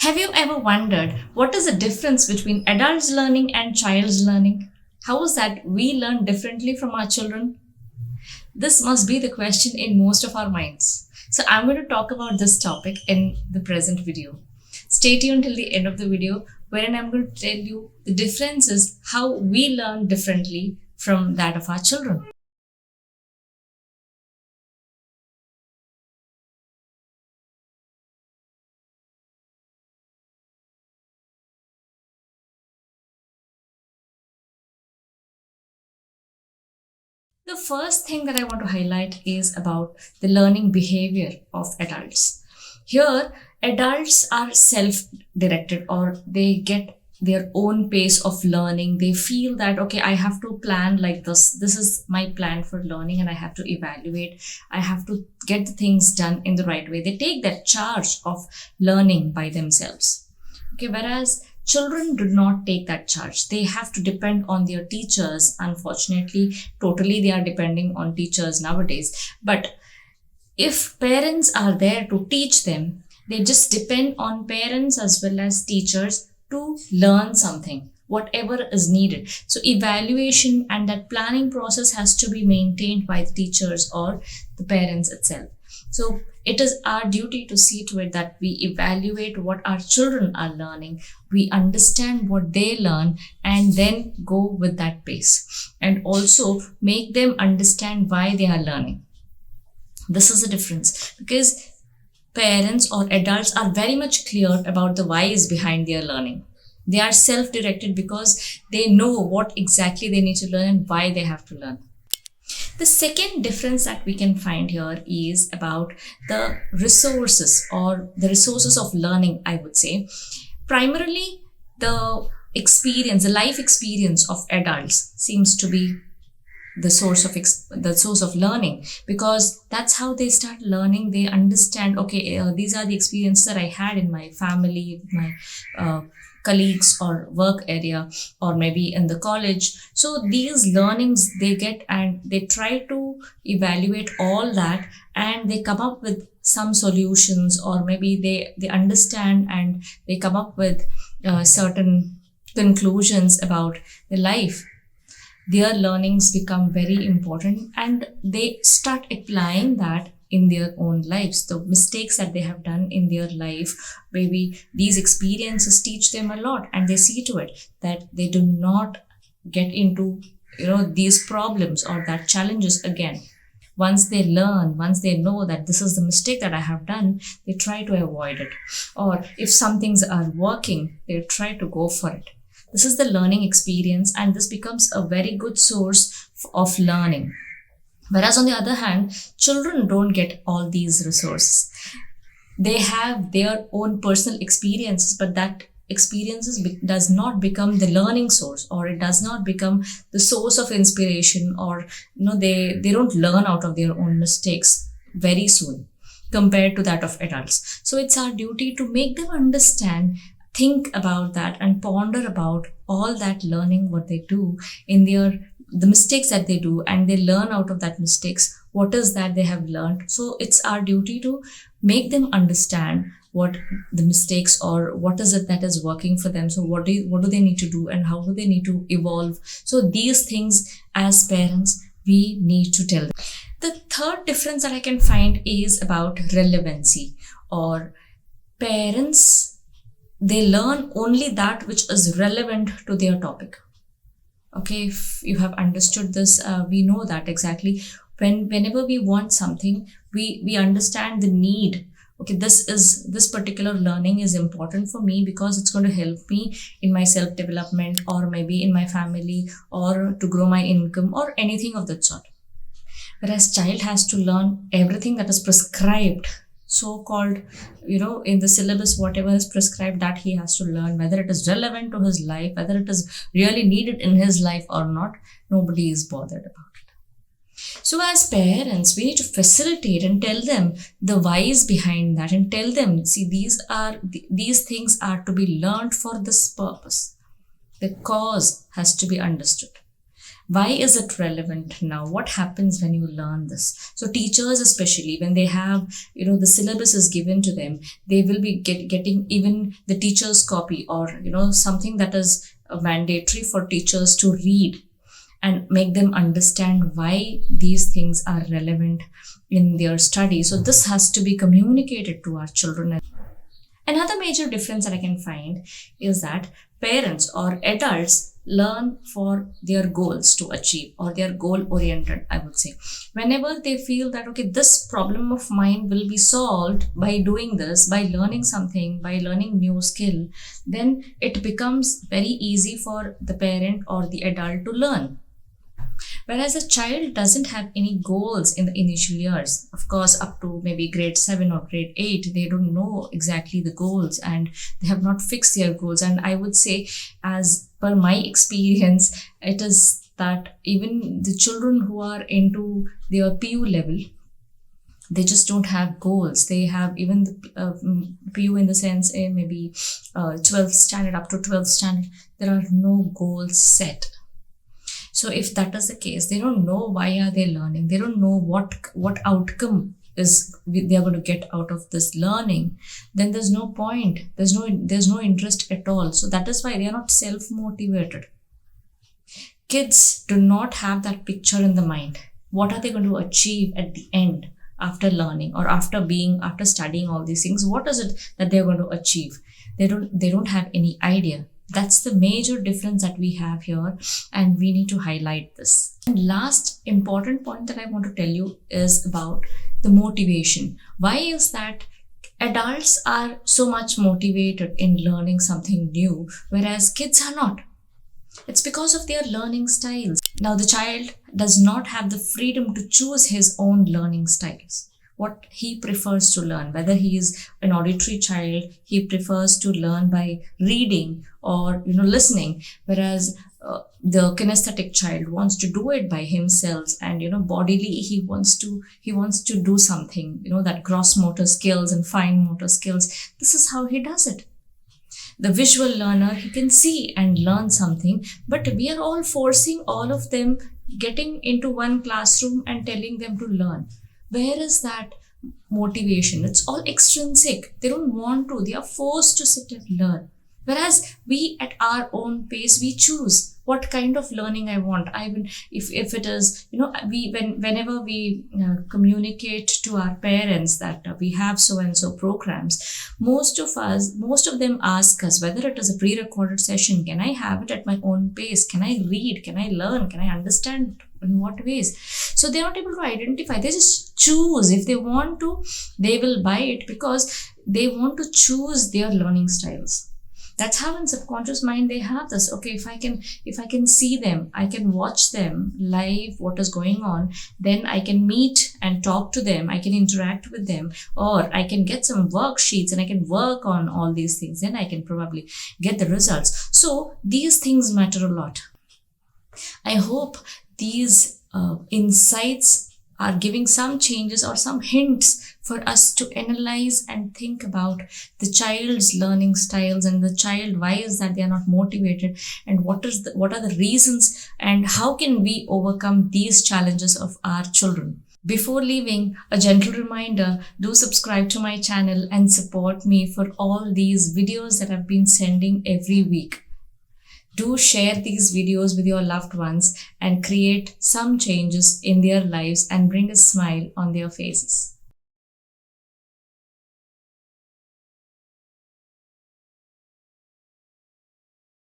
Have you ever wondered what is the difference between adults learning and child's learning? How is that we learn differently from our children? This must be the question in most of our minds. So I'm going to talk about this topic in the present video. Stay tuned till the end of the video, wherein I'm going to tell you the differences how we learn differently from that of our children. The first thing that I want to highlight is about the learning behavior of adults. Here, adults are self directed or they get their own pace of learning. They feel that, okay, I have to plan like this. This is my plan for learning and I have to evaluate. I have to get the things done in the right way. They take that charge of learning by themselves. Okay, whereas children do not take that charge. They have to depend on their teachers. Unfortunately, totally they are depending on teachers nowadays. But if parents are there to teach them, they just depend on parents as well as teachers to learn something, whatever is needed. So evaluation and that planning process has to be maintained by the teachers or the parents itself. So it is our duty to see to it that we evaluate what our children are learning, we understand what they learn, and then go with that pace. And also make them understand why they are learning. This is the difference because parents or adults are very much clear about the whys behind their learning. They are self-directed because they know what exactly they need to learn and why they have to learn. The second difference that we can find here is about the resources or the resources of learning, I would say. Primarily, the experience, the life experience of adults seems to be the source of learning, because that's how they start learning. They understand, okay, these are the experiences that I had in my family, my colleagues or work area, or maybe in the college. So these learnings they get and they try to evaluate all that and they come up with some solutions, or maybe they understand and they come up with certain conclusions about the life. Their learnings become very important and they start applying that in their own lives. The mistakes that they have done in their life, maybe these experiences teach them a lot and they see to it that they do not get into these problems or that challenges again. Once they learn, once they know that this is the mistake that I have done, they try to avoid it. Or if some things are working, they try to go for it. This is the learning experience and this becomes a very good source of learning. Whereas on the other hand, children don't get all these resources. They have their own personal experiences, but that experiences does not become the learning source, or it does not become the source of inspiration, or they don't learn out of their own mistakes very soon compared to that of adults. So it's our duty to make them understand, think about that and ponder about all that learning, what they do in the mistakes that they do, and they learn out of that mistakes what is that they have learned. So it's our duty to make them understand what the mistakes or what is it that is working for them. So what do they need to do and how do they need to evolve. So these things as parents we need to tell them. The third difference that I can find is about relevancy, or parents, they learn only that which is relevant to their topic. Okay, if you have understood this, we know that exactly whenever we want something, we understand the need. Okay, this particular learning is important for me because it's going to help me in my self development, or maybe in my family, or to grow my income, or anything of that sort. Whereas child has to learn everything that is prescribed, so-called, in the syllabus, whatever is prescribed, that he has to learn, whether it is relevant to his life, whether it is really needed in his life or not. Nobody is bothered about it. So as parents, we need to facilitate and tell them the whys behind that, and tell them, see, these things are to be learned for this purpose. The cause has to be understood. Why is it relevant now? What happens when you learn this? So teachers, especially when they have, the syllabus is given to them, they will be getting even the teacher's copy, or something that is mandatory for teachers to read and make them understand why these things are relevant in their study. So this has to be communicated to our children. Another major difference that I can find is that parents or adults learn for their goals to achieve, or they're goal oriented, I would say. Whenever they feel that, okay, this problem of mine will be solved by doing this, by learning something, by learning new skill, then it becomes very easy for the parent or the adult to learn. Whereas a child doesn't have any goals in the initial years. Of course, up to maybe grade 7 or grade 8, they don't know exactly the goals, and they have not fixed their goals. And I would say, as per my experience, it is that even the children who are into their PU level, they just don't have goals. They have even the PU in the sense, maybe 12th standard, up to 12th standard, there are no goals set. So if that is the case, they don't know why are they learning. They don't know what outcome is they are going to get out of this learning. Then there's no point. There's no interest at all. So that is why they are not self-motivated. Kids do not have that picture in the mind. What are they going to achieve at the end after learning, or after studying all these things? What is it that they're going to achieve? They don't have any idea. That's the major difference that we have here, and we need to highlight this. And last important point that I want to tell you is about the motivation. Why is that adults are so much motivated in learning something new, whereas kids are not? It's because of their learning styles. Now, the child does not have the freedom to choose his own learning styles. What he prefers to learn, whether he is an auditory child, he prefers to learn by reading or listening, whereas the kinesthetic child wants to do it by himself, and bodily he wants to do something, that gross motor skills and fine motor skills. This is how he does it. The visual learner, he can see and learn something, but we are all forcing all of them, getting into one classroom and telling them to learn. Where is that motivation? It's all extrinsic. They don't want to. They are forced to sit and learn. Whereas we, at our own pace, we choose what kind of learning I want. If it is, whenever we communicate to our parents that we have so and so programs, most of them ask us whether it is a pre-recorded session. Can I have it at my own pace? Can I read? Can I learn? Can I understand? In what ways? So they're not able to identify. They just choose. If they want to, they will buy it because they want to choose their learning styles. That's how in subconscious mind they have this. Okay, if I can see them, I can watch them live, what is going on, then I can meet and talk to them, I can interact with them, or I can get some worksheets and I can work on all these things, then I can probably get the results. So these things matter a lot. I hope these insights are giving some changes or some hints for us to analyze and think about the child's learning styles, and the child, why is that they are not motivated, and what are the reasons, and how can we overcome these challenges of our children. Before leaving, a gentle reminder, do subscribe to my channel and support me for all these videos that I've been sending every week. Do share these videos with your loved ones and create some changes in their lives and bring a smile on their faces.